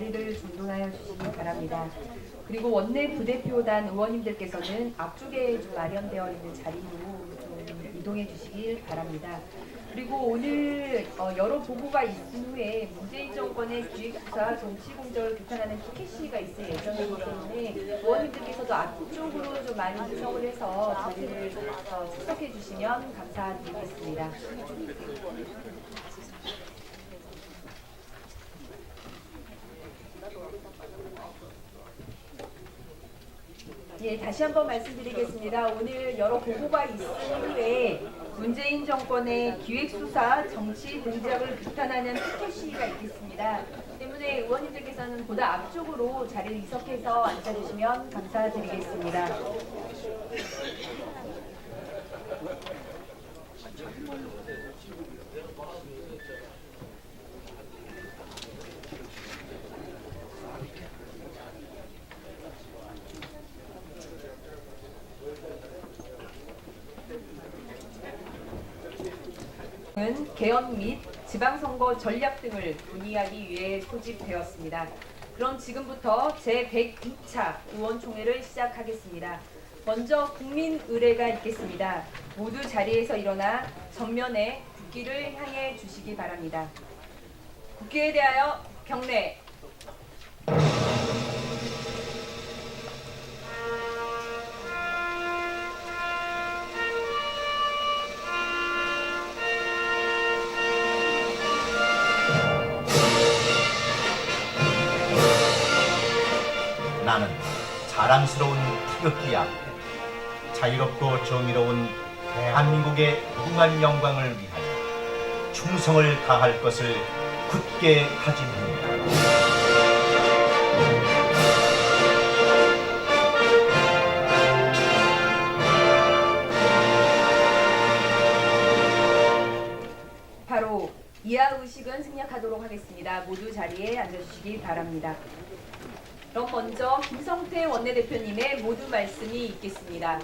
자리를 존중하여 주시기 바랍니다. 그리고 원내 부대표단 의원님들께서는 앞쪽에 좀 마련되어 있는 자리로 좀 이동해 주시길 바랍니다. 그리고 오늘 여러 보고가 있은 후에 문재인 정권의 기획수사 정치공작을 규탄하는 티켓 시위가 있을 예정이기 때문에 의원님들께서도 앞쪽으로 좀 많이 구성을 해서 자리를 축석해 주시면 감사드리겠습니다. 예, 다시 한번 말씀드리겠습니다. 오늘 여러 보고가 있은 후에 문재인 정권의 기획수사 정치 공작을 규탄하는 피켓 시위가 있겠습니다. 때문에 의원님들께서는 보다 앞쪽으로 자리를 이석해서 앉아주시면 감사드리겠습니다. 은 개헌 및 지방선거 전략 등을 논의하기 위해 소집되었습니다. 그럼 지금부터 제102차 의원총회를 시작하겠습니다. 먼저 국민의례가 있겠습니다. 모두 자리에서 일어나 정면에 국기를 향해 주시기 바랍니다. 국기에 대하여 경례. 나는 자랑스러운 태극기 앞에 자유롭고 정의로운 대한민국의 무궁한 영광을 위하여 충성을 다할 것을 굳게 다짐합니다. 바로 이하 의식은 생략하도록 하겠습니다. 모두 자리에 앉아주시기 바랍니다. 그럼 먼저 김성태 원내대표님의 모두 말씀이 있겠습니다.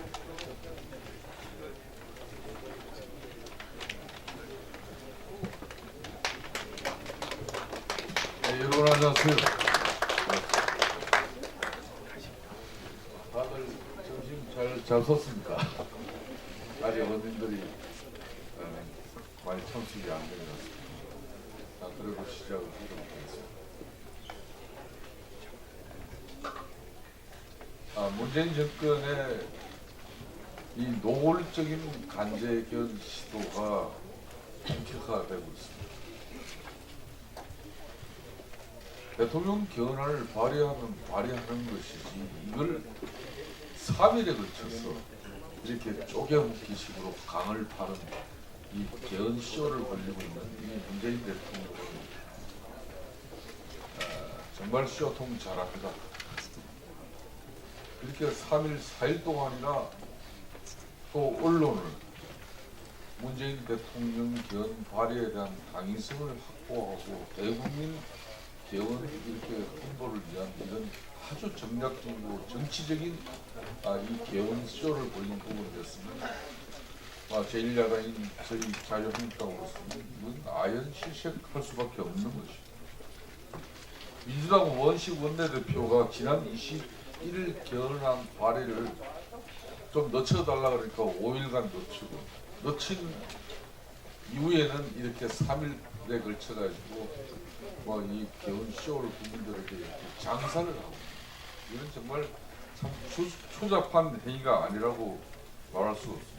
네, 여러분 안녕하세요. 다들 점심 잘 섰습니까? 아직 어머님들이 많이 참석이 안 되는 것 같습니다. 그리고 시작을 하도록 하겠습니다. 문재인 정권의 이 노골적인 간제견 시도가 본격화되고 있습니다. 대통령 견한을 발휘하는 것이지 이걸 3일에 걸쳐서 이렇게 쪼개먹기식으로 강을 파는 이 견쇼를 벌이고 있는 이 문재인 대통령은 정말 쇼통 잘합니다. 이렇게 3일, 4일 동안이나 또 언론을 문재인 대통령 견 발의에 대한 당위성을 확보하고 대국민 개헌 이렇게 홍보를 위한 이런 아주 전략적이고 정치적인 이 개헌 쇼를 벌인 부분이었습니다. 제1야당인 저희 자유한국당으로서는 이건 아연실색할 수밖에 없는 것입니다. 민주당 원식 원내대표가 지난 21일 개헌안 발의를 좀 늦춰달라 그러니까 5일간 늦추고 늦춘 이후에는 이렇게 3일에 걸쳐가지고 이 개헌 쇼를 국민들에게 장사를 하고 이건 정말 참 추잡한 행위가 아니라고 말할 수 없습니다.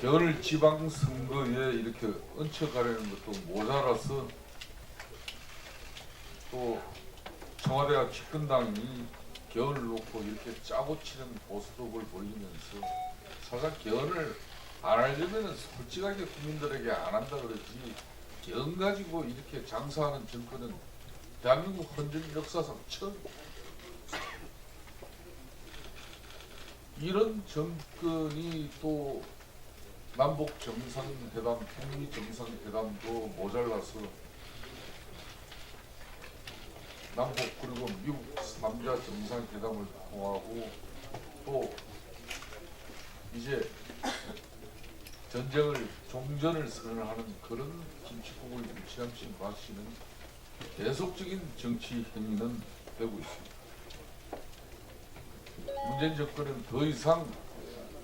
개헌을 지방선거에 이렇게 얹혀가려는 것도 모자라서 또 청와대와 집권당이 개헌을 놓고 이렇게 짜고 치는 보수독을 벌이면서 사실 개헌을 안 하려면 솔직하게 국민들에게 안 한다 그러지 개헌 가지고 이렇게 장사하는 정권은 대한민국 헌정 역사상 처음. 이런 정권이 또 남북 정상회담, 북미 정상회담도 모자라서 남북 그리고 미국 3자 정상회담을 통하고 또 이제 전쟁을 종전을 선언하는 그런 김치국을 일찌감치 마시는 계속적인 정치 행위는 되고 있습니다. 문재인 정권은 더 이상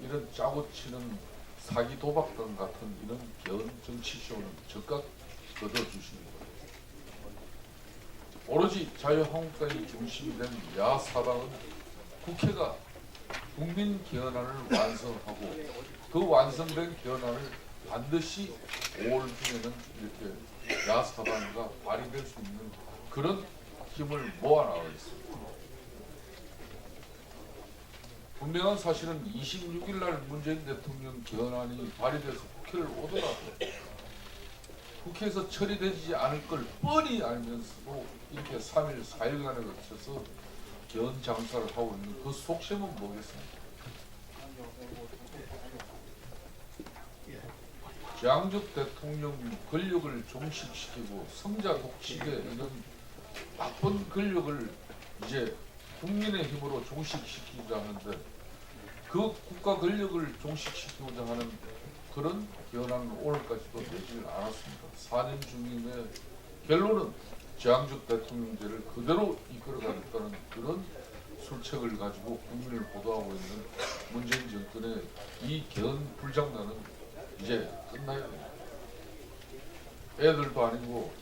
이런 짜고 치는 사기 도박 등 같은 이런 개헌 정치쇼는 즉각 거둬주십니다. 오로지 자유한국당이 중심이 된 야사당은 국회가 국민 개헌안을 완성하고 그 완성된 개헌안을 반드시 5월 중에는 이렇게 야사당과 발의될 수 있는 그런 힘을 모아나가겠습니다. 분명한 사실은 26일 날 문재인 대통령 개헌안이 발의돼서 국회를 오더라도 국회에서 처리되지 않을 걸 뻔히 알면서도 이렇게 3일, 4일간에 걸쳐서 개헌 장사를 하고 있는 그 속셈은 뭐겠습니까? 재앙적 대통령 권력을 종식시키고 성자 독식의 이런 나쁜 권력을 이제 국민의 힘으로 종식시키자 하는데 그 국가 권력을 종식시키고자 하는 그런 개헌안은 오늘까지도 내지를 않았습니다. 4년 중임의 결론은 재앙적 대통령제를 그대로 이끌어가겠다는 그런 술책을 가지고 국민을 보도하고 있는 문재인 정권의 이 개헌 불장난은 이제 끝나야 됩니다. 애들도 아니고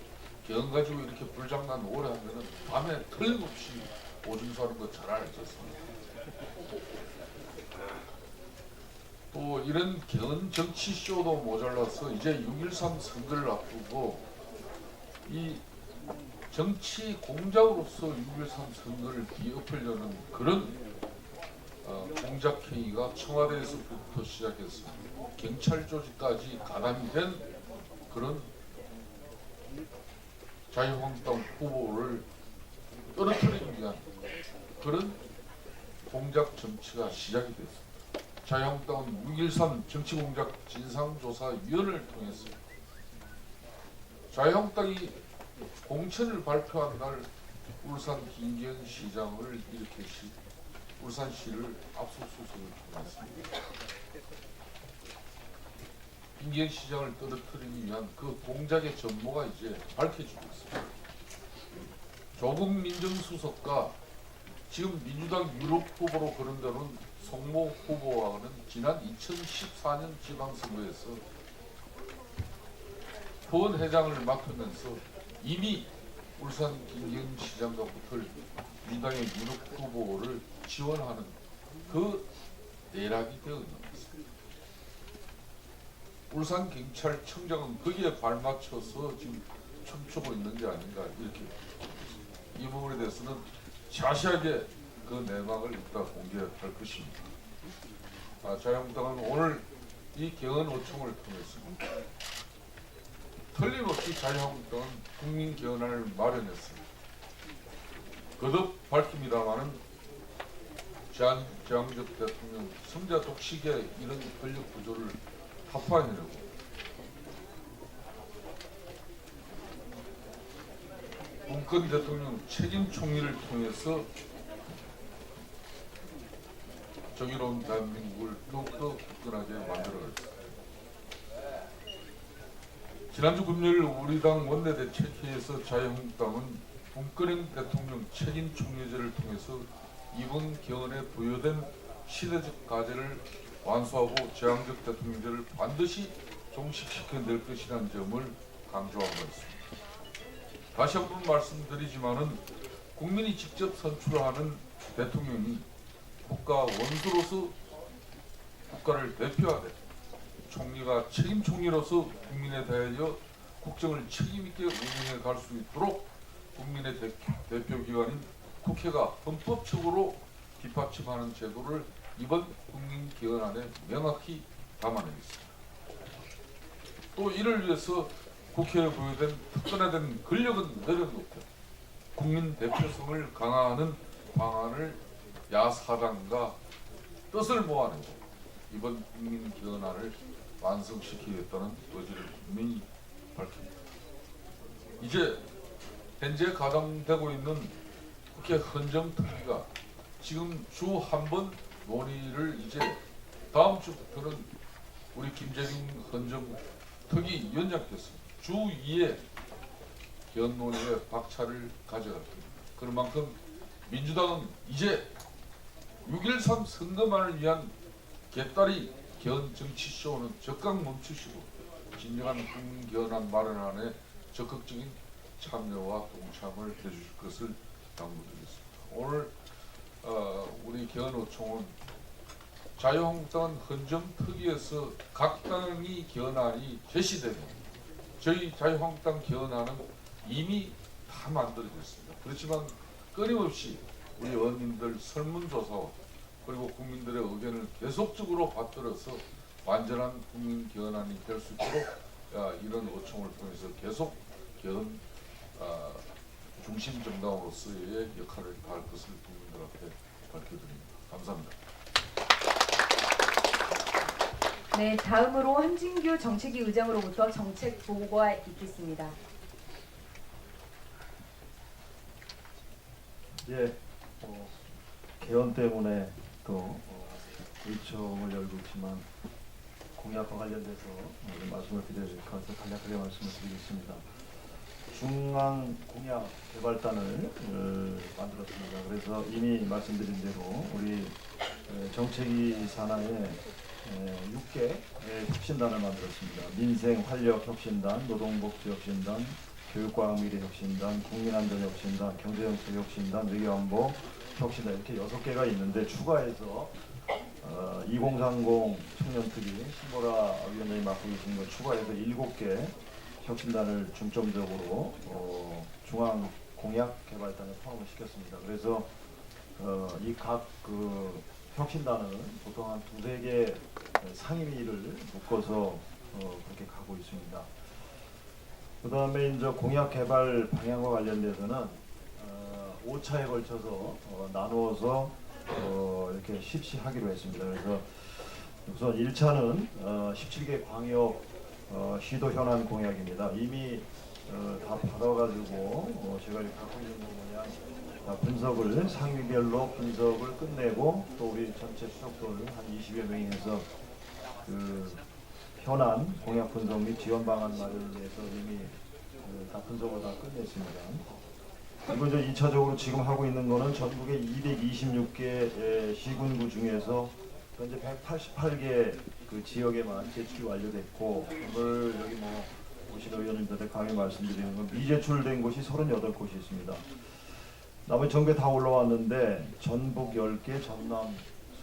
개헌 가지고 이렇게 불장난 오래 하면은 밤에 틀림없이 오줌 싸는 거 잘 알지 않습니까? 또 이런 개헌 정치 쇼도 모자라서 이제 6.13 선거를 앞두고 이 정치 공작으로서 6.13 선거를 뒤엎으려는 그런 공작 행위가 청와대에서부터 시작해서 경찰 조직까지 가담이 된 그런 자유한국당 후보를 떨어뜨리기 위한 그런 공작 정치가 시작이 됐습니다. 자유한국당은 6.13 정치공작 진상조사위원회를 통해서 자유한국당이 공천을 발표한 날 울산 김기현 시장을 이렇게 울산시를 압수수색을 통했습니다. 김기현 시장을 떨어뜨리기 위한 그 공작의 전모가 이제 밝혀지고 있습니다. 조국 민정수석과 지금 민주당 유력 후보로 거론되는 송모 후보와는 지난 2014년 지방선거에서 후원회장을 맡으면서 이미 울산 김기현 시장과 붙을 민주당의 유력 후보를 지원하는 그 내락이 되어 있는 것입니다. 울산 경찰청장은 거기에 발맞춰서 지금 춤추고 있는 게 아닌가 이렇게 이 부분에 대해서는 자세하게 그 내막을 이따 공개할 것입니다. 자유한국당은 오늘 이 개헌 요청을 통해서 틀림없이 자유한국당은 국민 개헌안을 마련했습니다. 거듭 밝힙니다마는 재앙적 대통령 성자 독식의 이런 권력 구조를 타파해내고 문건 대통령 책임 총리를 통해서 정의로운 대한민국을 더욱더 굳건하게 만들어가겠습니다. 지난주 금요일 우리 당 원내대책회의에서 자유한국당은 문건행 대통령 책임 총리제를 통해서 이번 개헌에 부여된 시대적 과제를 완수하고 재앙적 대통령제를 반드시 종식시켜낼 것이라는 점을 강조하고 있습니다. 다시 한번 말씀드리지만은 국민이 직접 선출하는 대통령이 국가 원수로서 국가를 대표하되 총리가 책임 총리로서 국민에 대하여 국정을 책임있게 운영해 갈 수 있도록 국민의 대표 기관인 국회가 헌법적으로 뒷받침하는 제도를 이번 국민 개헌안에 명확히 담아내겠습니다. 또 이를 위해서 국회에 부여된 특권화된 권력은 내려놓고 국민 대표성을 강화하는 방안을 야사당과 뜻을 모아내고 이번 국민 개헌안을 완성시키겠다는 의지를 분명히 밝힙니다. 이제 현재 가담되고 있는 국회 헌정특위가 지금 주 한 번 논의를 이제 다음 주부터는 우리 김재균 헌정특위 위원장께서 주 2회 개헌 논의에 박차를 가져갈 겁니다. 그런 만큼 민주당은 이제 6.13 선거만을 위한 개딸이 개헌 정치쇼는 적극 멈추시고 진정한 국민 개헌안 마련안에 적극적인 참여와 동참을 해주실 것을 당부드리겠습니다. 오늘 우리 개헌노총은 자유한국당은 헌정특위에서 각 당이 개헌안이 제시되면 저희 자유한국당 개헌안은 이미 다 만들어졌습니다. 그렇지만 끊임없이 우리 의원님들 설문조사와 그리고 국민들의 의견을 계속적으로 받들어서 완전한 국민 개헌안이 될 수 있도록 이런 요청을 통해서 계속 개헌 중심 정당으로서의 역할을 다할 것을 국민들한테 밝혀드립니다. 감사합니다. 네, 다음으로 한진규 정책위 의장으로부터 정책 보고가 있겠습니다. 예, 개헌 때문에 또 의총을 열고 있지만 공약과 관련돼서 말씀을 드릴 것을 간략하게 말씀을 드리겠습니다. 중앙 공약 개발단을 만들었습니다. 그래서 이미 말씀드린 대로 우리 정책위 산하에 6개 혁신단을 만들었습니다. 민생 활력 혁신단, 노동복지 혁신단, 교육과학미래혁신단, 국민안전혁신단, 경제정책혁신단, 외교안보 혁신단 이렇게 6개가 있는데 추가해서 2030 청년특위 신보라 위원장이 맡고 계신 걸 추가해서 7개 혁신단을 중점적으로 중앙공약개발단에 포함을 시켰습니다. 그래서 이 각 혁신단은 보통 한 2-3개 상임위를 묶어서 그렇게 가고 있습니다. 그 다음에 이제 공약 개발 방향과 관련돼서는 5차에 걸쳐서 나누어서 이렇게 실시하기로 했습니다. 그래서 우선 1차는 17개 광역 시도 현안 공약입니다. 이미 다 받아가지고 제가 이렇게 갖고 있는 거 뭐냐 다 분석을 상위별로 분석을 끝내고 또 우리 전체 수석들 한 20여 명이 해서 그 현안 공약 분석 및 지원 방안 마련을 위해서 이미 다 분석을 다 끝냈습니다. 그리고 이제 2차적으로 지금 하고 있는 거는 전국의 226개 시군구 중에서 현재 188개 그 지역에만 제출이 완료됐고 오늘 여기 뭐 오신 의원님들한테 강히 말씀드리는 건 미제출된 곳이 38곳이 있습니다. 나머지 전국에 다 올라왔는데 전북 10개, 전남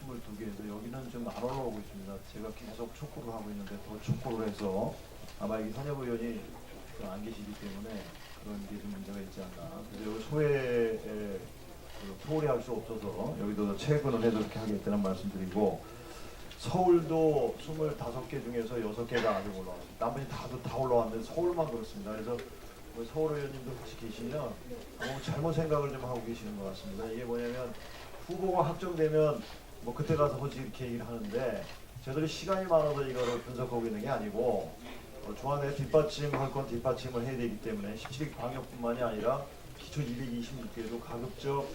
22개에서 여기는 좀 안 올라오고 있습니다. 제가 계속 촉구를 하고 있는데 더 촉구를 해서 아마 여기 현역 의원이 안 계시기 때문에 그런 게 좀 문제가 있지 않나. 그래서 소외에 소홀히 할 수 없어서 여기도 체근을 해서 이렇게 하겠다는 말씀드리고 서울도 25개 중에서 6개가 아직 올라왔습니다. 나머지 다 올라왔는데 서울만 그렇습니다. 그래서 서울 의원님들 혹시 계시면 너무 잘못 생각을 좀 하고 계시는 것 같습니다. 이게 뭐냐면 후보가 확정되면 뭐 그때 가서 혹시 이렇게 얘기를 하는데 저희들이 시간이 많아서 이거를 분석하고 있는 게 아니고 조안에 뒷받침할 건 뒷받침을 해야 되기 때문에 17개 광역뿐만이 아니라 기초 226개도 가급적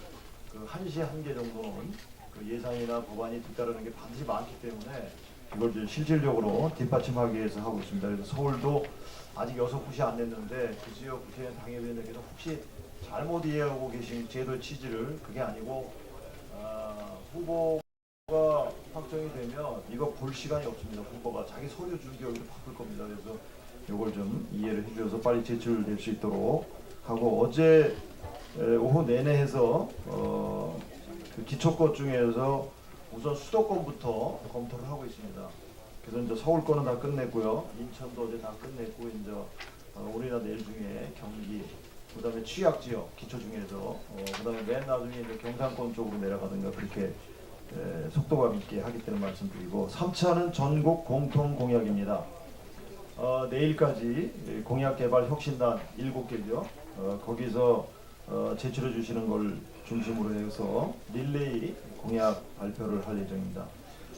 그 1시에 1개 정도는 그 예산이나 법안이 뒤따르는 게 반드시 많기 때문에 이걸 이제 실질적으로 뒷받침하기 위해서 하고 있습니다. 그래서 서울도 아직 6곳이 안 됐는데 그 지역 구체적인 당협위원들께서 혹시 잘못 이해하고 계신 제도 취지를 그게 아니고 후보가 확정이 되면 이거 볼 시간이 없습니다. 후보가 자기 서류 준비하기도 바쁠 겁니다. 그래서 이걸 좀 이해를 해주셔서 빨리 제출될 수 있도록 하고 어제 오후 내내 해서 그 기초권 중에서 우선 수도권부터 검토를 하고 있습니다. 그래서 이제 서울 거는 다 끝냈고요. 인천도 어제 다 끝냈고 이제 오늘이나 내일 중에 경기, 그다음에 취약 지역 기초 중에서 그다음에 맨 나중에 이제 경상권 쪽으로 내려가든가 그렇게 속도감 있게 하겠다는 말씀드리고 3차는 전국 공통 공약입니다. 내일까지 공약 개발 혁신단 7개죠. 거기서 제출해 주시는 걸 중심으로 해서 릴레이 공약 발표를 할 예정입니다.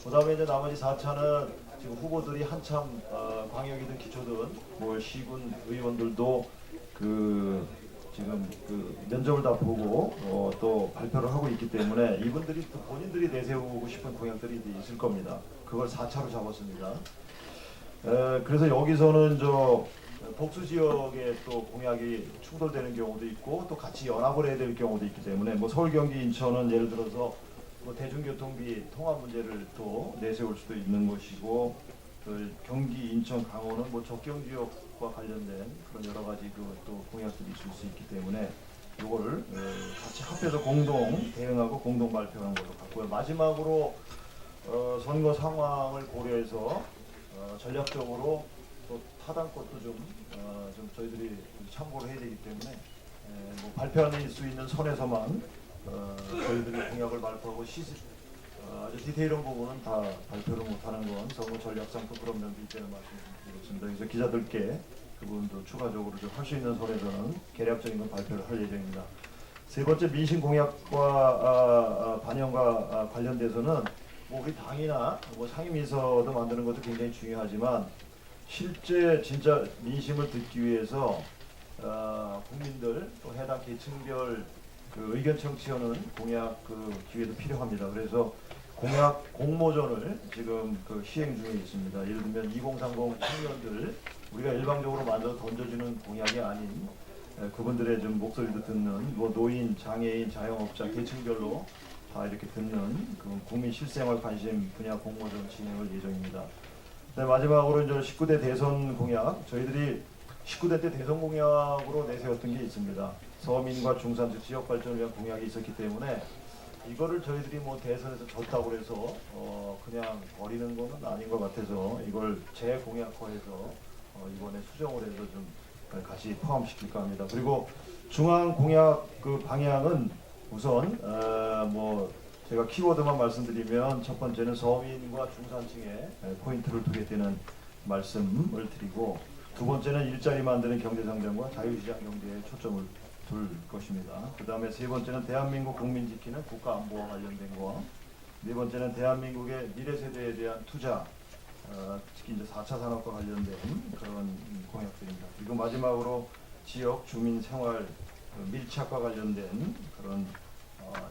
그 다음에 이제 나머지 4차는 지금 후보들이 한참 광역이든 기초든 뭐 시군 의원들도 그 지금 그 면접을 다 보고 또 발표를 하고 있기 때문에 이분들이 또 본인들이 내세우고 싶은 공약들이 있을 겁니다. 그걸 4차로 잡았습니다. 그래서 여기서는 복수 지역에 또 공약이 충돌되는 경우도 있고 또 같이 연합을 해야 될 경우도 있기 때문에 뭐 서울, 경기, 인천은 예를 들어서 뭐 대중교통비 통합 문제를 또 내세울 수도 있는 것이고 그 경기, 인천, 강원은 뭐 적경 지역과 관련된 그런 여러 가지 그 또 공약들이 있을 수 있기 때문에 요거를 같이 합해서 공동 대응하고 공동 발표하는 걸로 같고요. 마지막으로 선거 상황을 고려해서 전략적으로 또 타당 것도 좀 저희들이 참고를 해야 되기 때문에 뭐 발표할 수 있는 선에서만 저희들이 공약을 발표하고 아주 디테일한 부분은 다 발표를 못하는 건 선거 전략상 또 그런 면도 있다는 말씀을 드리겠습니다. 그래서 기자들께 그 부분도 추가적으로 좀 할 수 있는 선에서는 계략적인 건 발표를 할 예정입니다. 세 번째 민심 공약과 반영과 관련돼서는 뭐 우리 당이나 뭐 상임위에서도 만드는 것도 굉장히 중요하지만 실제 진짜 민심을 듣기 위해서 국민들 또 해당 계층별 그 의견 청취하는 공약 그 기회도 필요합니다. 그래서 공약 공모전을 지금 그 시행 중에 있습니다. 예를 들면 2030 청년들 우리가 일방적으로 만들어 던져주는 공약이 아닌 그분들의 좀 목소리도 듣는 뭐 노인, 장애인, 자영업자 계층별로 다 이렇게 듣는 그 국민 실생활 관심 분야 공모전 진행을 예정입니다. 네, 마지막으로 이제 19대 대선 공약, 저희들이 19대 때 대선 공약으로 내세웠던 게 있습니다. 서민과 중산층 지역 발전을 위한 공약이 있었기 때문에 이거를 저희들이 뭐 대선에서 졌다고 해서 그냥 버리는 거는 아닌 것 같아서 이걸 재공약화해서 이번에 수정을 해서 좀 같이 포함시킬까 합니다. 그리고 중앙 공약 그 방향은 우선 뭐 제가 키워드만 말씀드리면 첫 번째는 서민과 중산층에 포인트를 두게 되는 말씀을 드리고 두 번째는 일자리 만드는 경제성장과 자유시장 경제에 초점을 둘 것입니다. 그 다음에 세 번째는 대한민국 국민 지키는 국가 안보와 관련된 거, 네 번째는 대한민국의 미래 세대에 대한 투자, 특히 이제 4차 산업과 관련된 그런 공약들입니다. 그리고 마지막으로 지역 주민 생활 밀착과 관련된 그런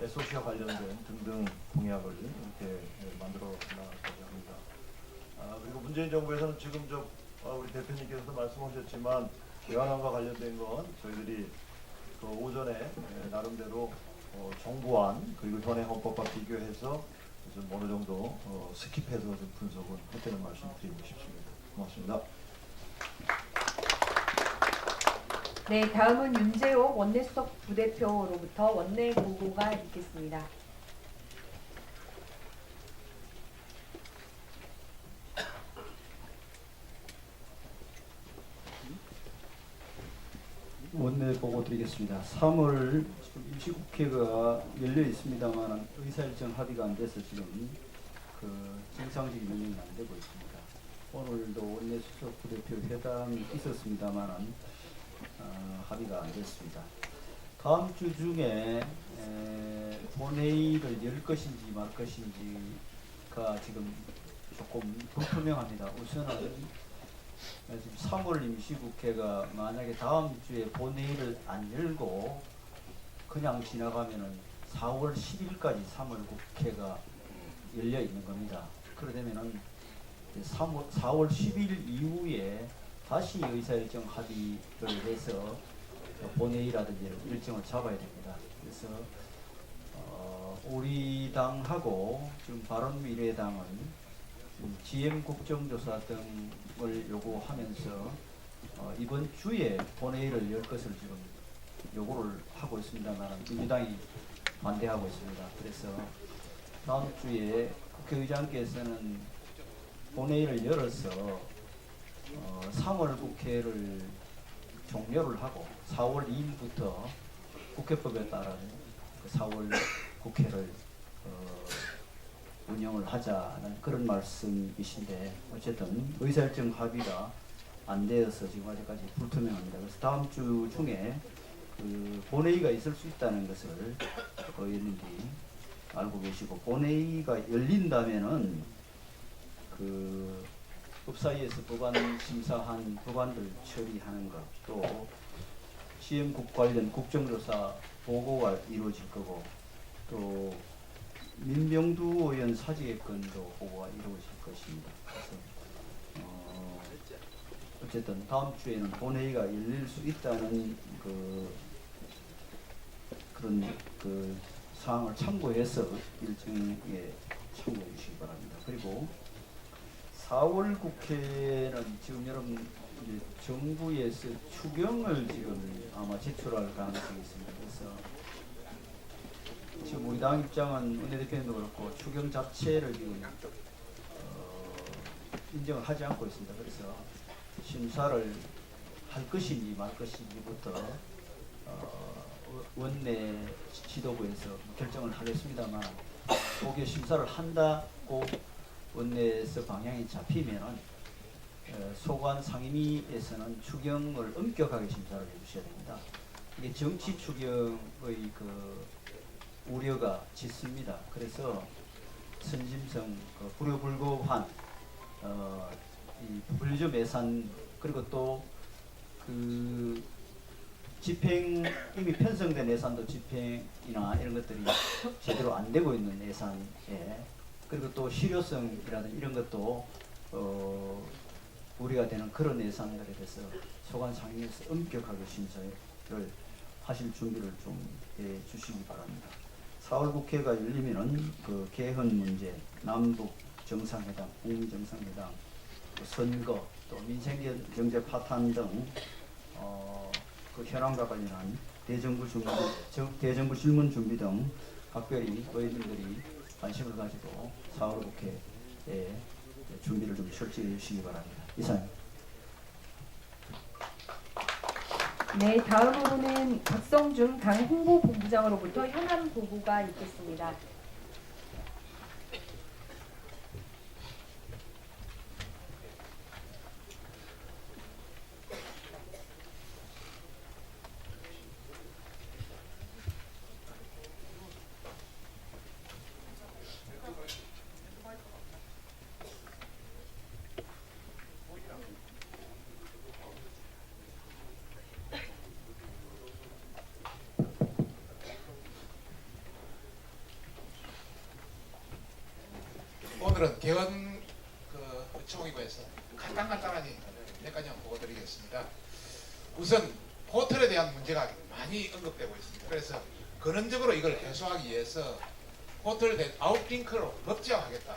SOC와 관련된 등등 공약을 이렇게 만들어 나가고자 합니다. 그리고 문재인 정부에서는 지금 우리 대표님께서도 말씀하셨지만 개헌안과 관련된 건 저희들이 그 오전에 나름대로 정부안 그리고 현행 헌법과 비교해서 좀 어느 정도 스킵해서 좀 분석을 했다는 말씀 드리고 싶습니다. 고맙습니다. 네, 다음은 윤재옥 원내수석 부대표로부터 원내 보고가 있겠습니다. 원내 보고 드리겠습니다. 3월 임시국회가 열려 있습니다만 의사일정 합의가 안 돼서 지금 그 정상적인 운영이 안 되고 있습니다. 오늘도 원내수석 부대표 회담이 있었습니다만 합의가 안 됐습니다. 다음 주 중에 본회의를 열 것인지 말 것인지가 지금 조금 불투명합니다. 우선은 지금 3월 임시국회가 만약에 다음 주에 본회의를 안 열고 그냥 지나가면은 4월 10일까지 3월 국회가 열려 있는 겁니다. 그러려면은 4월 10일 이후에 다시 의사일정 합의를 해서 본회의라든지 일정을 잡아야 됩니다. 그래서 우리 당하고 지금 바른미래당은 GM 국정조사 등을 요구하면서 이번 주에 본회의를 열 것을 지금 요구를 하고 있습니다만 민주당이 반대하고 있습니다. 그래서 다음 주에 국회의장께서는 본회의를 열어서 3월 국회를 종료를 하고 4월 2일부터 국회법에 따른 4월 국회를 운영을 하자는 그런 말씀이신데 어쨌든 의사일정 합의가 안 되어서 지금 아직까지 불투명합니다. 그래서 다음 주 중에 그 본회의가 있을 수 있다는 것을 의원님들이 알고 계시고 본회의가 열린다면은 그 법사위에서 법안 심사한 법안들 처리하는 것 또 시행국 관련 국정조사 보고가 이루어질 거고 또 민병두 의원 사직의 건도 보고가 이루어질 것입니다. 그래서 어쨌든 다음 주에는 본회의가 열릴 수 있다는 그런 사항을 참고해서 일정에 참고해 주시기 바랍니다. 그리고 4월 국회는 지금 여러분 이제 정부에서 추경을 지금 아마 제출할 가능성이 있습니다. 그래서 지금 우리 당 입장은 원내대표님도 그렇고 추경 자체를 지금 인정을 하지 않고 있습니다. 그래서 심사를 할 것인지 말 것인지부터 원내 지도부에서 결정을 하겠습니다만 거기에 심사를 한다고 원내에서 방향이 잡히면은 소관 상임위에서는 추경을 엄격하게 심사를 해주셔야 됩니다. 이게 정치 추경의 우려가 짙습니다. 그래서 선심성, 불효불급한 이 분리점 예산 그리고 또 집행 이미 편성된 예산도 집행이나 이런 것들이 제대로 안 되고 있는 예산에 그리고 또 실효성이라든지 이런 것도 우려가 되는 그런 예산들에 대해서 소관 상임위에서 엄격하게 심사를 하실 준비를 좀 해 주시기 바랍니다. 4월 국회가 열리면은 개헌 문제, 남북 정상회담, 북미 정상회담, 선거, 또 민생경제 파탄 등 현안과 관련한 대정부 질문 준비 등 각별히 의원님들이 관심을 가지고 4월 국회에 준비를 좀 철저히 해주시기 바랍니다. 이상. 네, 다음으로는 박성중 당 홍보본부장으로부터 현안 보고가 있겠습니다. 오늘은 개헌 의총이고 해서 간단하니 몇 가지만 보고드리겠습니다. 우선 포털에 대한 문제가 많이 언급되고 있습니다. 그래서 근원적으로 이걸 해소하기 위해서 포털 아웃링크로 법제화하겠다.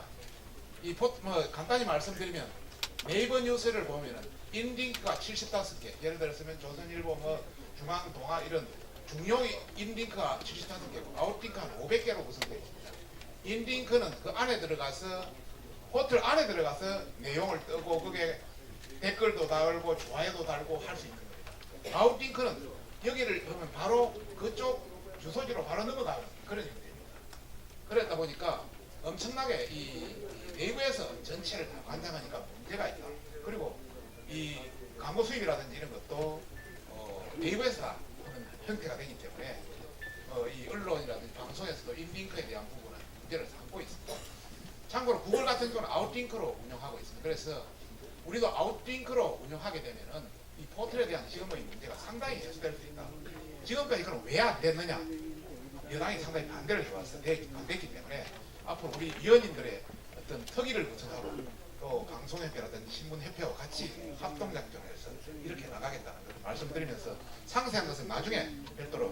간단히 말씀드리면 네이버 뉴스를 보면은 인링크가 75개, 예를 들었으면 조선일보, 중앙, 동아 이런 중요 인링크가 75개고 아웃링크 한 500개로 구성되어 있습니다. 인링크는 그 안에 들어가서 포털 안에 들어가서 내용을 뜨고 그게 댓글도 달고 좋아요도 달고 할 수 있는 겁니다. 아웃링크는 여기를 보면 바로 그쪽 주소지로 바로 넘어가는 그런 형태입니다. 그러다 보니까 엄청나게 이 내부에서 전체를 다 관장하니까 문제가 있다. 그리고 이 광고 수입이라든지 이런 것도 내부에서 다 하는 형태가 되기 때문에 이 언론이라든지 방송에서도 인링크에 대한 부분은 문제를 삼고 있습니다. 참고로 구글 같은 경우는 아웃링크로 운영하고 있습니다. 그래서 우리도 아웃링크로 운영하게 되면은 이 포털에 대한 지금의 문제가 상당히 해소될 수 있다. 지금까지 그럼 왜 안 됐느냐? 여당이 상당히 반대를 해왔어. 반대했기 때문에 앞으로 우리 위원님들의 어떤 특위를 구성하고 또 방송협회라든지 신문협회와 같이 합동작전을 해서 이렇게 나가겠다는 것을 말씀드리면서 상세한 것은 나중에 별도로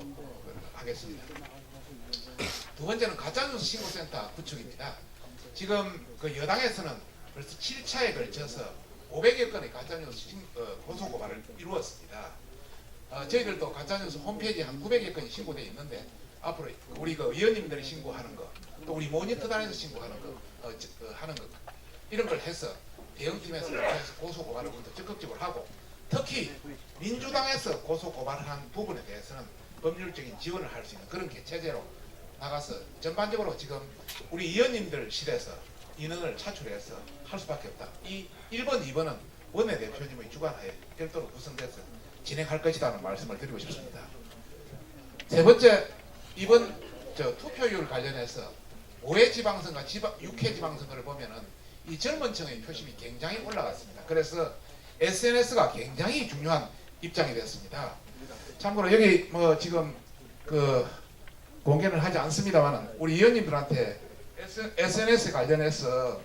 하겠습니다. 두 번째는 가짜뉴스 신고센터 구축입니다. 지금 그 여당에서는 벌써 7차에 걸쳐서 500여 건의 가짜뉴스 고소고발을 이루었습니다. 저희들도 가짜뉴스 홈페이지에 한 900여 건이 신고되어 있는데 앞으로 우리 그 위원님들이 신고하는 거, 또 우리 모니터단에서 신고하는 거, 하는 거 이런 걸 해서 대응팀에서 고소고발을 먼저 적극적으로 하고 특히 민주당에서 고소고발한 부분에 대해서는 법률적인 지원을 할 수 있는 그런 체제로 나가서 전반적으로 지금 우리 위원님들 실에서 인원을 차출해서 할 수밖에 없다. 이 1번, 2번은 원내대표님의 주관하에 별도로 구성돼서 진행할 것이라는 말씀을 드리고 싶습니다. 세 번째, 이번 투표율 관련해서 5회 지방선거, 6회 지방선거를 보면은 이 젊은 층의 표심이 굉장히 올라갔습니다. 그래서 SNS가 굉장히 중요한 입장이 됐습니다. 참고로 여기 지금 공개는 하지 않습니다만 우리 위원님들한테 SNS 관련해서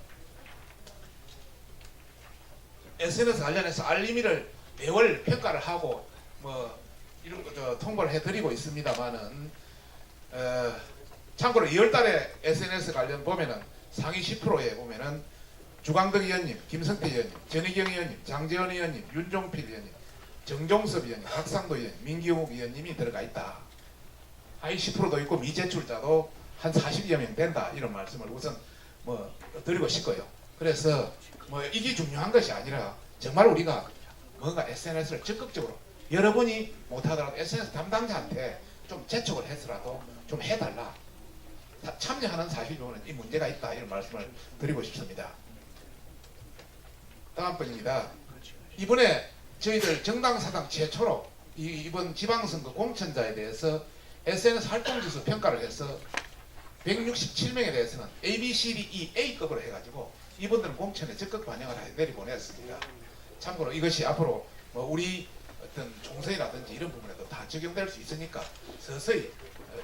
SNS 관련해서 알림이를 매월 평가를 하고 뭐 이런 거 통보를 해드리고 있습니다만은 참고로 2월달에 SNS 관련 보면은 상위 10%에 보면은 주광덕 의원님, 김성태 의원님, 전희경 의원님, 장재원 의원님, 윤종필 의원님, 정종섭 의원님, 박상도 의원님, 민기욱 의원님이 들어가 있다. 하위 10%도 있고 미제출자도 한 40여 명 된다. 이런 말씀을 우선 뭐 드리고 싶고요. 그래서 뭐 이게 중요한 것이 아니라 정말 우리가 뭔가 SNS를 적극적으로 여러분이 못하더라도 SNS 담당자한테 좀 재촉을 해서라도 좀 해달라. 참여하는 사실 보면 이 문제가 있다. 이런 말씀을 드리고 싶습니다. 다음 번입니다. 이번에 저희들 정당사당 최초로 이번 지방선거 공천자에 대해서 SNS 활동지수 평가를 해서 167명에 대해서는 A, B, C, D, E, A급으로 해가지고 이분들은 공천에 적극 반영을 해 내리보냈습니다. 참고로 이것이 앞으로 뭐 우리 어떤 총선이라든지 이런 부분에도 다 적용될 수 있으니까 서서히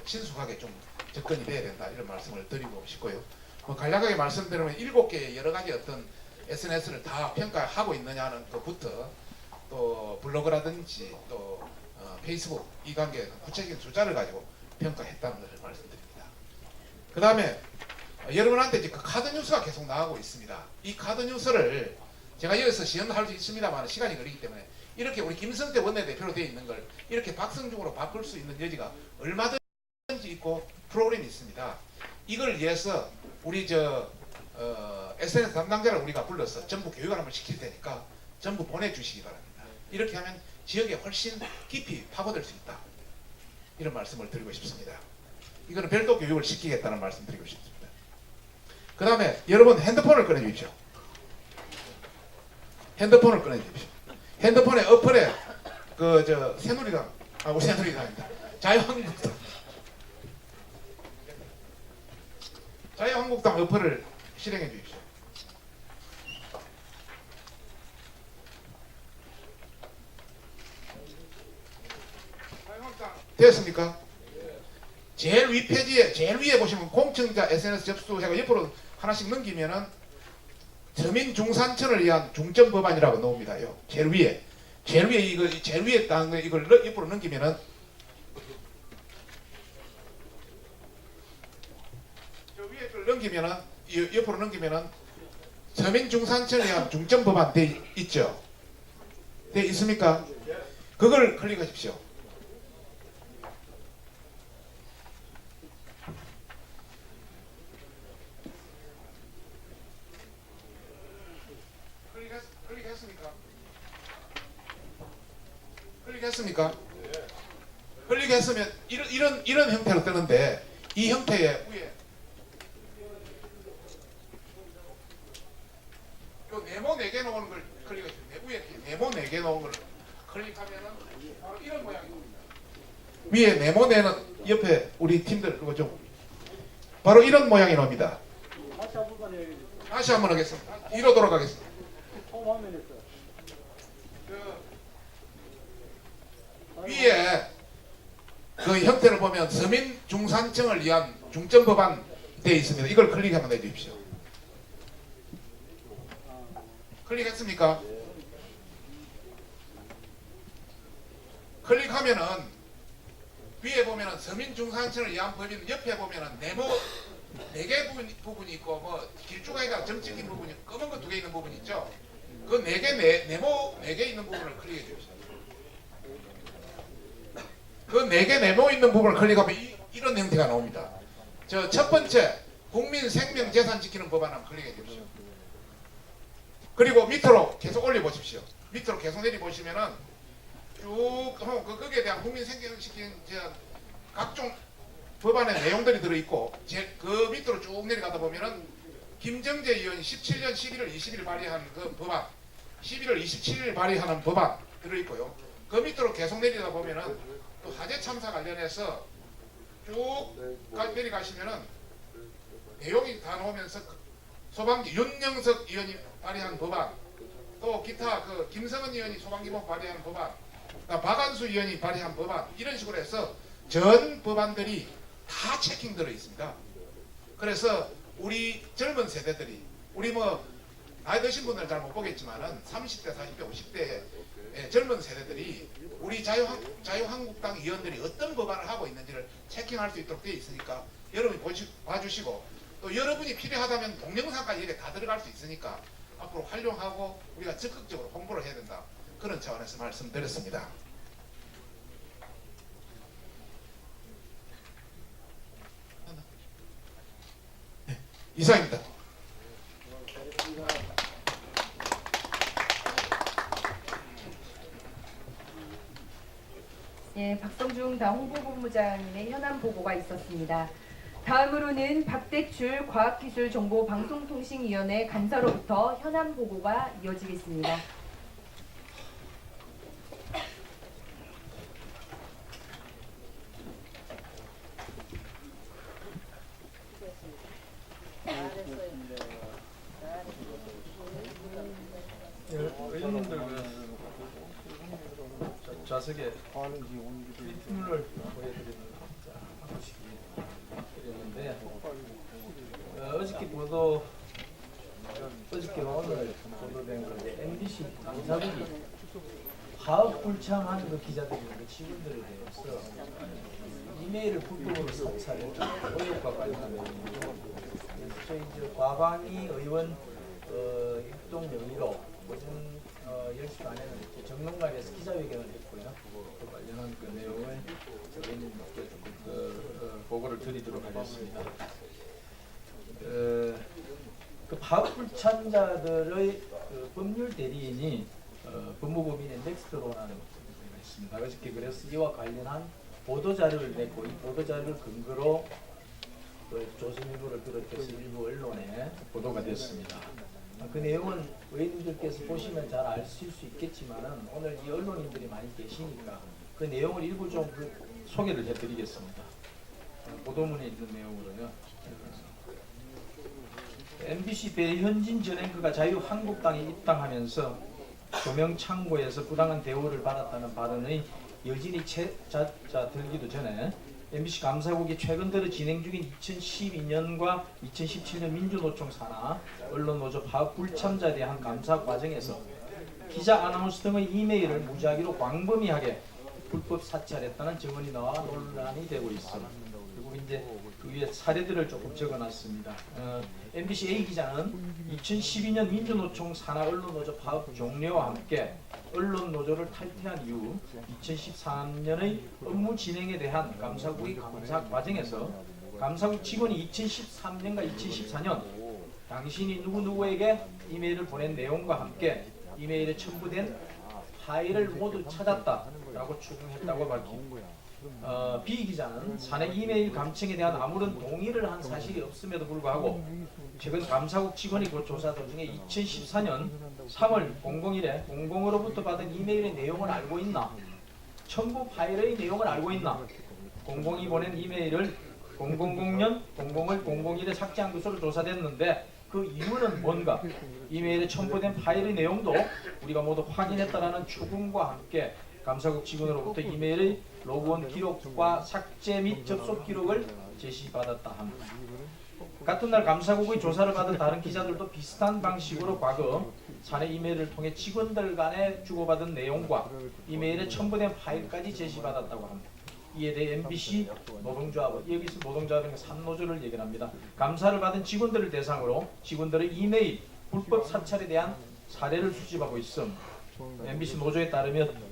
친숙하게 좀 접근이 돼야 된다. 이런 말씀을 드리고 싶고요. 뭐 간략하게 말씀드리면 7개의 여러 가지 어떤 SNS를 다 평가하고 있느냐는 것부터 또 블로그라든지 또 페이스북 이 관계에 구체적인 숫자를 가지고 평가했다는 것을 말씀드립니다. 그 다음에 여러분한테 이제 그 카드 뉴스가 계속 나가고 있습니다. 이 카드 뉴스를 제가 여기서 시연할 수 있습니다만 시간이 걸리기 때문에 이렇게 우리 김성태 원내대표로 되어 있는 걸 이렇게 박성중으로 바꿀 수 있는 여지가 얼마든지 있고 프로그램이 있습니다. 이걸 위해서 우리 SNS 담당자를 우리가 불러서 전부 교육을 한번 시킬 테니까 전부 보내주시기 바랍니다. 이렇게 하면 지역에 훨씬 깊이 파고들 수 있다. 이런 말씀을 드리고 싶습니다. 이거는 별도 교육을 시키겠다는 말씀 드리고 싶습니다. 그 다음에 여러분 핸드폰을 꺼내주십시오. 핸드폰을 꺼내주십시오. 핸드폰에 어플에 새누리당, 우리 새누리당입니다. 자유한국당 어플을 실행해 주십시오. 되었습니까? 제일 위 페이지에 제일 위에 보시면 공청자 SNS 접수자가 옆으로 하나씩 넘기면은 서민 중산층을 위한 중점 법안이라고 나옵니다요. 제일 위에 이거 제일 위에 딱 이걸 옆으로 넘기면은 저 위에 걸 넘기면은 옆으로 넘기면은 서민 중산층을 위한 중점 법안 돼 있죠. 돼 있습니까? 그걸 클릭하십시오. 클릭했습니까? 클릭했으면 이런 형태로 뜨는데 이 형태의 위에 요 네모 4개 놓은 걸 클릭하시면 위에 네모 4개 놓은 걸 클릭하면은 바로 이런 모양이 옵니다. 위에 네모 4는 옆에 우리 팀들 그거 좀 바로 이런 모양이 나옵니다. 다시 한번 하겠습니다. 뒤로 돌아가겠습니다. 위에 그 형태를 보면 서민 중산층을 위한 중점 법안 되어 있습니다. 이걸 클릭 한번 해주십시오. 클릭했습니까? 클릭하면은 위에 보면은 서민 중산층을 위한 법인 옆에 보면은 네모 4개 부분이 있고 뭐 길쭉하기가 점찍힌 부분이 검은 거 2개 있는 부분 있죠. 그 4개 네모 4개 있는 부분을 클릭해 주십시오. 그 4개 네모 있는 부분을 클릭하면 이런 형태가 나옵니다. 저 첫 번째 국민 생명 재산 지키는 법안 한번 클릭해 주십시오. 그리고 밑으로 계속 올려 보십시오. 밑으로 계속 내리 보시면은 쭉 거기에 대한 국민 생명 지키는 각종 법안의 내용들이 들어 있고 그 밑으로 쭉 내려가다 보면은 김정재 의원이 17년 11월 20일 발의한 그 법안, 11월 27일 발의하는 법안 들어 있고요. 그 밑으로 계속 내리다 보면은 또 화재 참사 관련해서 쭉 내려가시면은 내용이 다 나오면서 소방기 윤영석 의원이 발의한 법안, 또 기타 그 김성은 의원이 소방기본 발의한 법안, 박한수 의원이 발의한 법안 이런 식으로 해서 전 법안들이 다 체킹 들어 있습니다. 그래서 우리 젊은 세대들이 우리 뭐 나이 드신 분들은 잘 못 보겠지만은 30대, 40대, 50대 젊은 세대들이 우리 자유한국당 의원들이 어떤 법안을 하고 있는지를 체킹할 수 있도록 되어 있으니까 여러분이 봐주시고 또 여러분이 필요하다면 동영상까지 이렇게 다 들어갈 수 있으니까 앞으로 활용하고 우리가 적극적으로 홍보를 해야 된다. 그런 차원에서 말씀드렸습니다. 네, 이상입니다. 예, 박성중 당 홍보본부장님의 현안 보고가 있었습니다. 다음으로는 박대출 과학기술정보방송통신위원회 간사로부터 현안 보고가 이어지겠습니다. 의원님들 좌석에 리플을 보여드리는 하시기 드렸는데 어저께와 오늘 보도된 거 이제 MBC 감사국이 파업 불참한 그 기자들이 그 직원들에 대해서 이메일을 불법으로 삭제했다 의혹과 관련한 내용이고 그래서 저희 이제 과방위 의원 일동 명의로 오전 10시 반에는 정론관에서 기자회견을 했고요. 그 관련한 그 내용을 의원님께 조금 보고를 드리도록 하겠습니다. 그 파업 불참자들의 그 법률 대리인이 법무법인의 넥스트로라는 데가 있습니다. 어저께 그래서 이와 관련한 보도 자료를 냈고 이 보도 자료를 근거로 조선일보를 비롯해서 일부 언론에 보도가 됐습니다. 그 내용은 의원님들께서 보시면 잘 아실 수 있겠지만은 오늘 이 언론인들이 많이 계시니까 그 내용을 일부 좀 소개를 해드리겠습니다. 보도문에 있는 내용으로요. MBC 배현진 전 앵커가 자유한국당에 입당하면서 조명창고에서 부당한 대우를 받았다는 발언의 여진이 들기도 전에 MBC 감사국이 최근 들어 진행 중인 2012년과 2017년 민주노총 산하 언론노조 파업 불참자에 대한 감사 과정에서 기자 아나운서 등의 이메일을 무작위로 광범위하게 불법 사찰했다는 증언이 나와 논란이 되고 있습니다. 그리고 이제 그 위에 사례들을 조금 적어놨습니다. MBC A 기자는 2012년 민주노총 산하 언론노조 파업 종료와 함께 언론노조를 탈퇴한 이후 2013년의 업무 진행에 대한 감사국의 감사 과정에서 감사국 직원이 2013년과 2014년 당신이 누구누구에게 이메일을 보낸 내용과 함께 이메일에 첨부된 파일을 모두 찾았다라고 추궁했다고 밝힙니다. B 기자는 사내 이메일 감청에 대한 아무런 동의를 한 사실이 없음에도 불구하고 최근 감사국 직원이 그 조사 도중에 2014년 3월 00일에 공공으로부터 받은 이메일의 내용을 알고 있나? 첨부 파일의 내용을 알고 있나? 공공이 보낸 이메일을 000년 00을 001에 삭제한 것으로 조사됐는데 그 이유는 뭔가? 이메일에 첨부된 파일의 내용도 우리가 모두 확인했다라는 추궁과 함께 감사국 직원으로부터 이메일의 로그온 기록과 삭제 및 접속 기록을 제시받았다 합니다. 같은 날 감사국의 조사를 받은 다른 기자들도 비슷한 방식으로 과거 사내 이메일을 통해 직원들 간에 주고받은 내용과 이메일에 첨부된 파일까지 제시받았다고 합니다. 이에 대해 MBC 노동조합은 여기서 노동조합은 3노조를 얘기합니다. 감사를 받은 직원들을 대상으로 직원들의 이메일 불법 사찰에 대한 사례를 수집하고 있음. MBC 노조에 따르면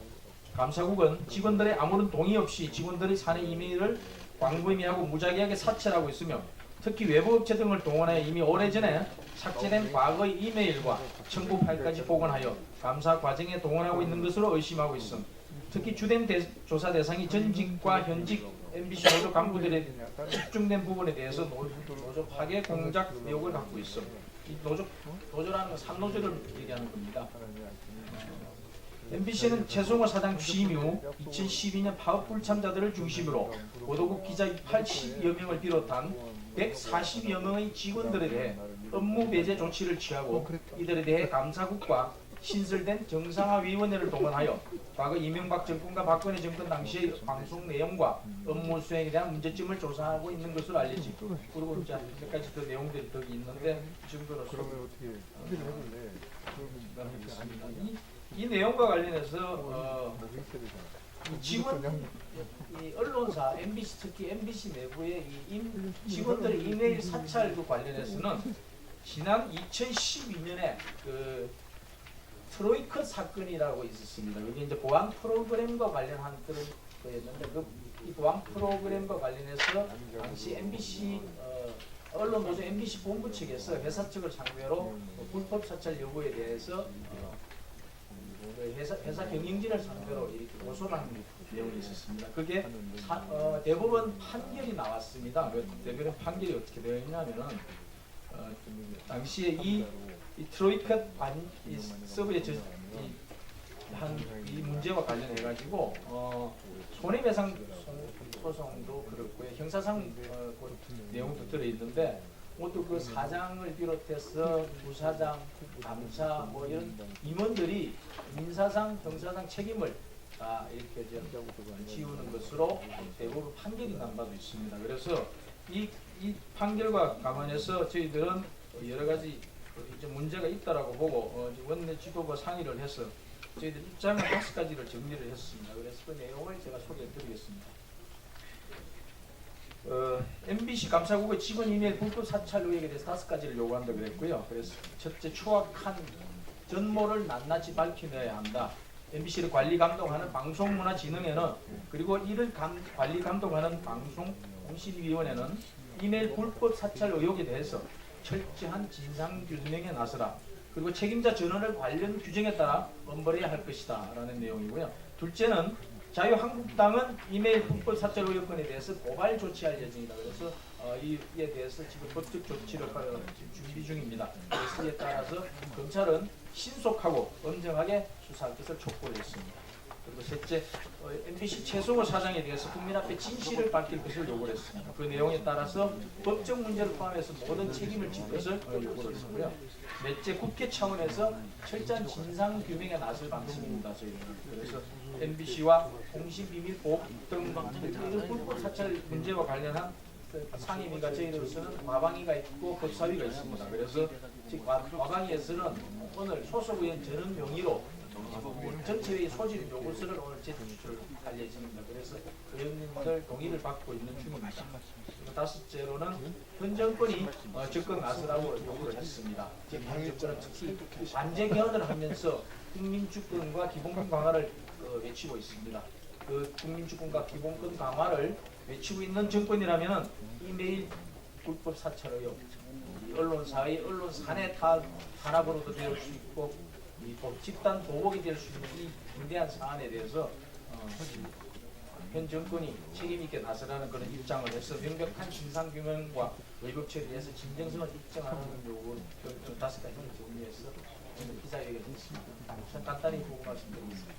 감사국은 직원들의 아무런 동의 없이 직원들의 사내 이메일을 광범위하고 무작위하게 사찰하고 있으며 특히 외부 업체 등을 동원해 이미 오래전에 삭제된 과거의 이메일과 첨부 파일까지 복원하여 감사 과정에 동원하고 있는 것으로 의심하고 있음. 특히 주된 조사 대상이 전직과 현직 MBC 노조 간부들에 집중된 부분에 대해서 노조 파괴 공작 의혹을 갖고 있음. 이 노조라는 건 3노조를 얘기하는 겁니다. MBC는 최승호 사장 취임 이후 2012년 파업 불참자들을 중심으로 보도국 기자 80여 명을 비롯한 140여 명의 직원들에 대해 업무 배제 조치를 취하고 이들에 대해 감사국과 신설된 정상화위원회를 동원하여 과거 이명박 정권과 박근혜 정권 당시의 방송 내용과 업무 수행에 대한 문제점을 조사하고 있는 것으로 알려지고 그리고 이제 몇 가지 더 내용들이 더 있는데 이 정도로서 이 내용과 관련해서 이 직원, 이 언론사, MBC 특히 MBC 내부의 직원들의 이메일 사찰과 관련해서는 지난 2012년에 그 트로이크 사건이라고 있었습니다. 여기 이제 보안 프로그램과 관련한 그런 거였는데 이 보안 프로그램과 관련해서 당시 MBC 언론노조 MBC 본부 측에서 회사 측을 상대로 불법 사찰 여부에 대해서 회사 경영진을 상대로 이렇게 고소를 한 내용이 있었습니다. 그게 대법원 판결이 나왔습니다. 그 대법원 판결이 어떻게 되어 있냐면은 당시에 이 트로이카 서브의 이 문제와 관련해 가지고 손해배상 소송도 그렇고요, 형사상 내용도 들어 있는데 모두 그 사장을 비롯해서 부사장, 감사 뭐 이런 임원들이 민사상, 형사상 책임을 다 이렇게 지우는 것으로 대법원 판결이 난 바도 있습니다. 그래서 이 판결과 감안해서 저희들은 여러 가지 이제 문제가 있다라고 보고 원내 지도부 상의를 해서 저희들 입장을 5가지를 정리를 했습니다. 그래서 그 내용을 제가 소개해드리겠습니다. MBC 감사국의 직원 이메일 불법 사찰 의혹에 대해서 5가지를 요구한다고 그랬고요. 그래서 첫째, 추악한 전모를 낱낱이 밝혀내야 한다. MBC를 관리 감독하는 방송문화진흥회는 그리고 이를 관리 감독하는 방송통신위원회는 이메일 불법 사찰 의혹에 대해서 철저한 진상규명에 나서라. 그리고 책임자 전원을 관련 규정에 따라 엄벌해야 할 것이다 라는 내용이고요. 둘째는 자유한국당은 이메일 불법 사찰 의혹건에 대해서 고발 조치할 예정이다. 그래서 이에 대해서 지금 법적 조치를 준비 중입니다. 그래서 이에 따라서 검찰은 신속하고 엄정하게 수사할 것을 촉구를 했습니다. 그리고 셋째, MBC 최성호 사장에 대해서 국민 앞에 진실을 밝힐 것을 요구를 했습니다. 그 내용에 따라서 법적 문제를 포함해서 모든 책임을 질 것을 요구를 했고요. 넷째, 국회 차원에서 철저한 진상 규명에 나설 방침입니다. 저희는. 그래서 MBC와 공시비밀보호 등 불법 사찰 문제와 관련한 상임위가 저희로서는 과방위가 있고 법사위가 있습니다. 그래서 과방위에서는 오늘 소속 의원 전원 명의로 전체회의 소집 요구서를 오늘 제출할 예정입니다. 그래서 의원님들 동의를 받고 있는 중입니다. 그리고 5째로는 현 정권이 적극 나서라고 요구를 했습니다. 현 정권은 특히 관제 개헌을 하면서 국민주권과 기본권 강화를 외치고 있습니다. 그 국민주권과 기본권 강화를 외치고 있는 정권이라면 이메일 불법 사찰 의혹, 언론사의 언론 산해 탄압으로도 될 수 있고 집단 보복이 될 수 있는 이 중대한 사안에 대해서 현 정권이 책임있게 나서라는 그런 입장을 해서 명백한 진상규명과 의혹 처리에서 진정성을 입증하는 요구 5가지를 정리해서 기자회견을 했습니다. 간단히 보고 말씀드리겠습니다.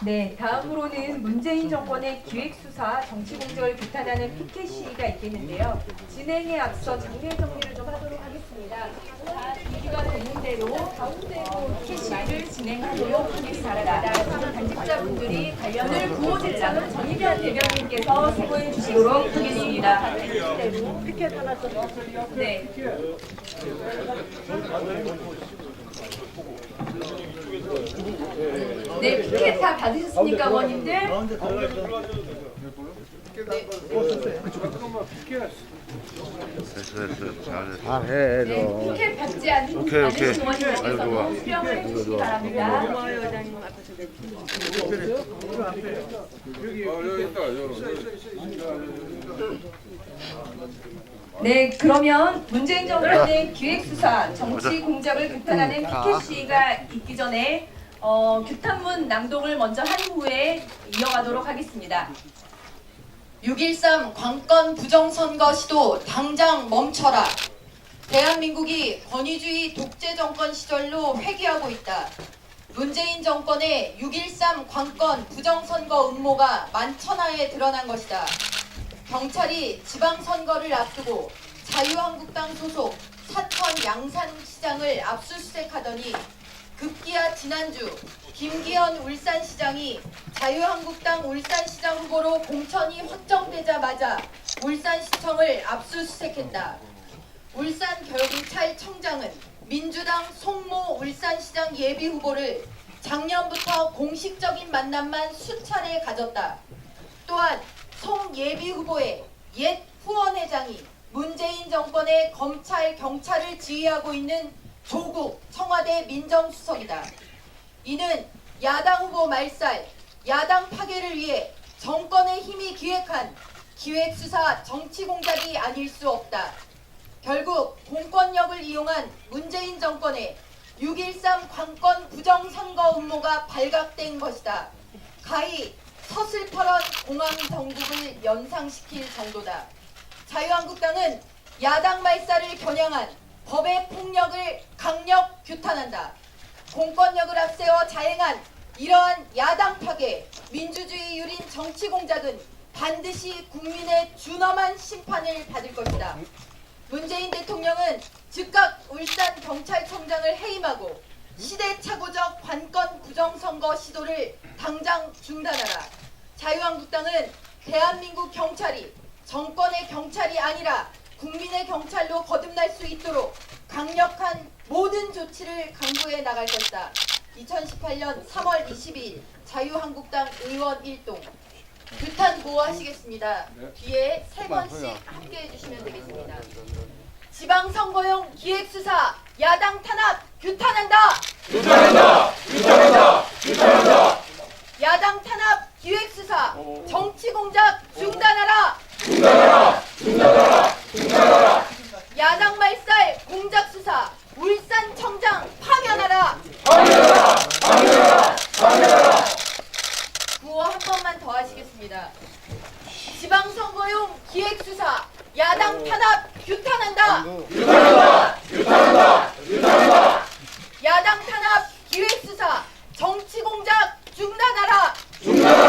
네, 다음으로는 문재인 정권의 기획수사, 정치공작을 규탄하는 피켓 시위가 있겠는데요. 진행에 앞서 장면 정리를 좀 하도록 하겠습니다. 자, 준비가 되는 대로 가운데로 피켓 시위를 진행하도록 하겠습니다. 간직자분들이 관련을 구호대장은 전희변 대변인께서 수고해 주시도록 하겠습니다. 피켓 하나 더. 네. 네, 피켓 다 받으셨습니까, 의원님들? 잘해. 네, 피켓 받지 않으신 의원님께서 수령을 해주시기 바랍니다. 여기 있다. 네, 그러면 문재인 정권의 기획수사, 정치 공작을 규탄하는 피켓 시위가 있기 전에 규탄문 낭독을 먼저 한 후에 이어가도록 하겠습니다. 6.13 관건 부정선거 시도 당장 멈춰라. 대한민국이 권위주의 독재 정권 시절로 회귀하고 있다. 문재인 정권의 6.13 관건 부정선거 음모가 만천하에 드러난 것이다. 경찰이 지방선거를 앞두고 자유한국당 소속 사천 양산시장을 압수수색하더니 급기야 지난주 김기현 울산시장이 자유한국당 울산시장 후보로 공천이 확정되자마자 울산시청을 압수수색했다. 울산경찰청장은 민주당 송모 울산시장 예비후보를 작년부터 공식적인 만남만 수차례 가졌다. 또한 송 예비후보의 옛 후원회장이 문재인 정권의 검찰, 경찰을 지휘하고 있는 조국 청와대 민정수석이다. 이는 야당 후보 말살, 야당 파괴를 위해 정권의 힘이 기획한 기획수사 정치 공작이 아닐 수 없다. 결국 공권력을 이용한 문재인 정권의 6.13 관건 부정선거 음모가 발각된 것이다. 가히 서슬퍼런 공황 정국을 연상시킬 정도다. 자유한국당은 야당 말살을 겨냥한 법의 폭력을 강력 규탄한다. 공권력을 앞세워 자행한 이러한 야당 파괴, 민주주의 유린 정치 공작은 반드시 국민의 준엄한 심판을 받을 것이다. 문재인 대통령은 즉각 울산경찰청장을 해임하고 시대착오적 관건 부정선거 시도를 당장 중단하라. 자유한국당은 대한민국 경찰이 정권의 경찰이 아니라 국민의 경찰로 거듭날 수 있도록 강력한 모든 조치를 강구해 나갈 것이다. 2018년 3월 22일 자유한국당 의원 1동 규탄 구호하시겠습니다. 뒤에 3번씩 함께 해주시면 되겠습니다. 지방선거용 기획수사 야당 탄압 규탄한다. 규탄한다. 규탄한다. 규탄한다. 야당 탄압 기획수사 정치공작 중단하라. 중단하라. 중단하라. 중단하라. 야당 말살 공작수사 울산청장 파면하라. 파면하라. 파면하라. 파면하라. 구호 한 번만 더 하시겠습니다. 지방선거용 기획수사 야당 탄압 규탄한다. 규탄한다. 규탄한다. 규탄한다. 야당 탄압 기획수사 정치공작 중단하라. 중단하라.